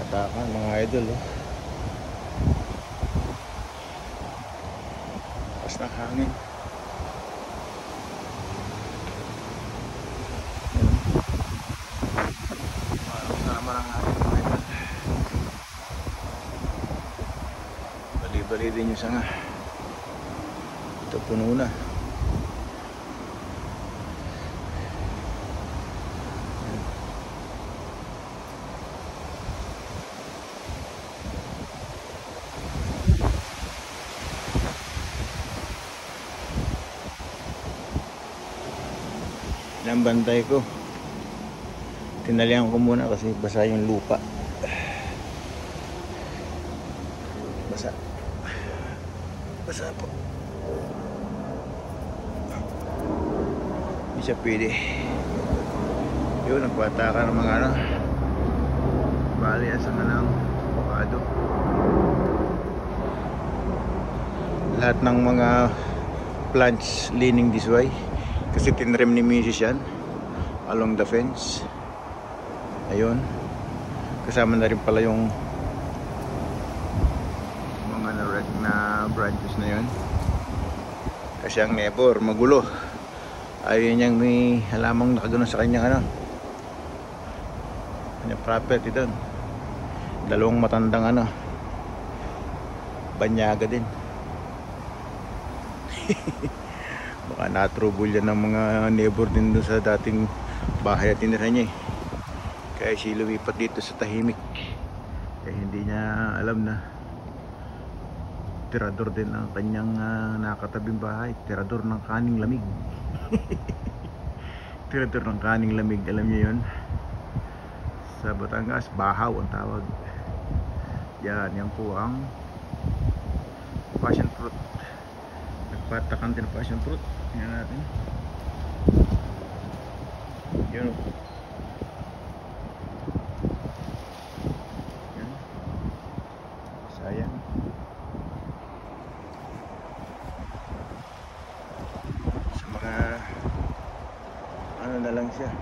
Patakan mga idol, oh. Pas ng hangin. Parang sama ng hangin mga idol. Bali-bali din yung sanga. Ito puno na. Ang bantay ko, tinalihan ko muna kasi basa yung lupa. Basa po, hindi siya pwede. Yun, nagpatakan ng mga ano, bali asa nga ng avocado. Lahat ng mga plants leaning this way kasi tinrim ni Mrs. yan along the fence. Ayun, kasama na rin pala yung mga na-wreck na branches na yun kasi ang neighbor magulo. Ayaw niyang may halamang nakagano sa kanyang ano, kanyang property doon. Dalawang matandang ano, banyaga din. Baka na-trouble yan ng mga neighbor din doon sa dating bahay at tinira niya eh. Kaya siya lumipat dito sa tahimik. Kaya hindi niya alam na tirador din ang kanyang nakatabing bahay. Tirador ng kaning lamig. Tirador ng kaning lamig, alam niyo yun? Sa Batangas, bahaw ang tawag. Yan po ang passion fruit. Nagpatakan din ang passion fruit. Tingnan natin. Yun. Yan. Sayang. Sa mga ano na lang siya.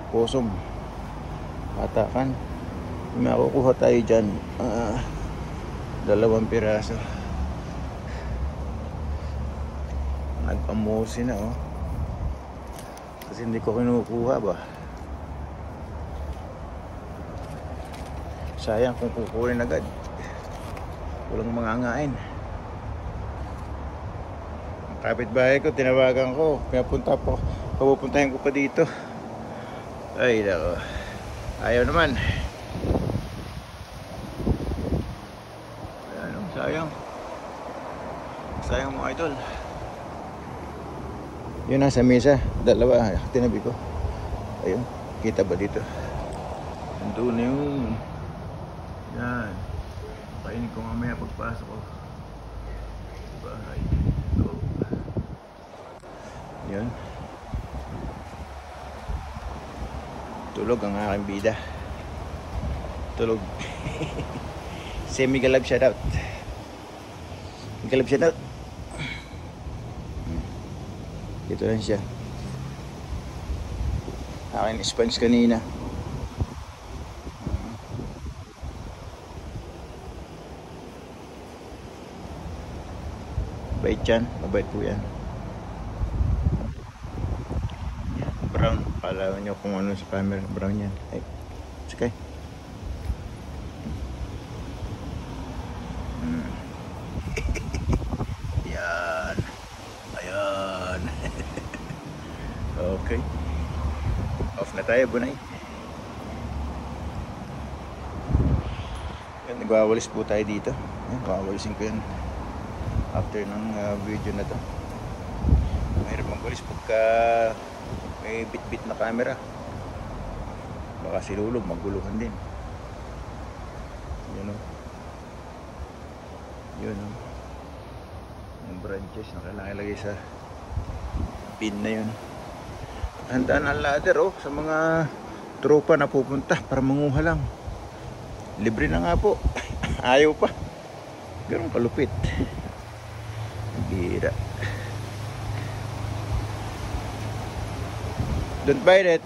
Posom. Patakan. Makukuha tayo dyan. 2 piraso. Nagpamusi na oh. Kasi hindi ko kinukuha ba. Sayang kung kukunin agad. Walang mangangain. Ang kapitbahay ko, tinawagan ko. Papupuntahin ko pa dito. Ay nako. Ayaw naman. Ayan, sayang. Sayang mga idol. Yun nasa mesa, 2 tinabi ko. Ayun, kita ba dito? Nandun na yun. Yan. Kainin ko mamaya pagpasok ko. Bahay. Go. Yun. Tulog ang aking bida. Tulog. Say Migalab shoutout. Migalab shoutout. Ito lang siya. Akin sponge kanina. Bait yan. Mabait po yan. Brown. Pala nyo kung ano sa camera. Brown yan. Ay, it's okay. Yan. Ayan. Okay. Off na tayo, bunay. Yan, nagwawalis po tayo dito. Yan, wawalisin ko yan after ng video na to. Mayroon magwalis pagka may bit-bit na camera. Baka si Lolo maguluhan din. Yun o. Yun o. Yung branches na kailangan ilagay sa pin na yun. Handaan ang ladder oh, sa mga tropa na pupunta para manguha lang. Libre na nga po. Ayaw pa. Ganun kalupit. Bira. Don't bite it.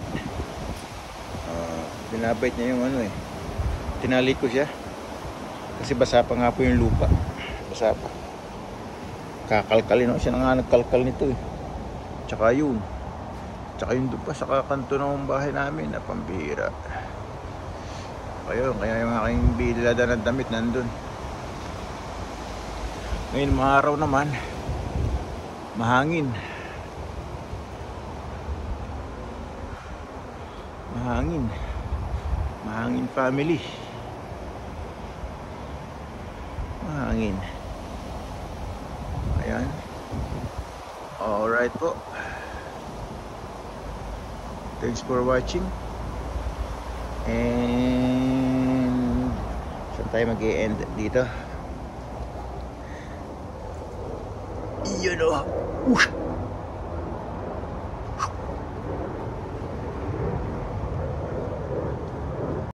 Binabait niya yung ano eh. Tinali ko siya. Kasi basa pa nga po yung lupa. Basa pa. Kakalkalin ako siya na nga nagkalkal nito eh. Tsaka yun. Tsaka yung doon pa sa kakanto ng bahay namin na pambihira. Kaya yung aking bilada ng damit nandun. Ngayon mga araw naman, mahangin. Mahangin family. Mahangin. Ayan. Alright po. Thanks for watching. And saan tayo mag-e-end dito? Yun o.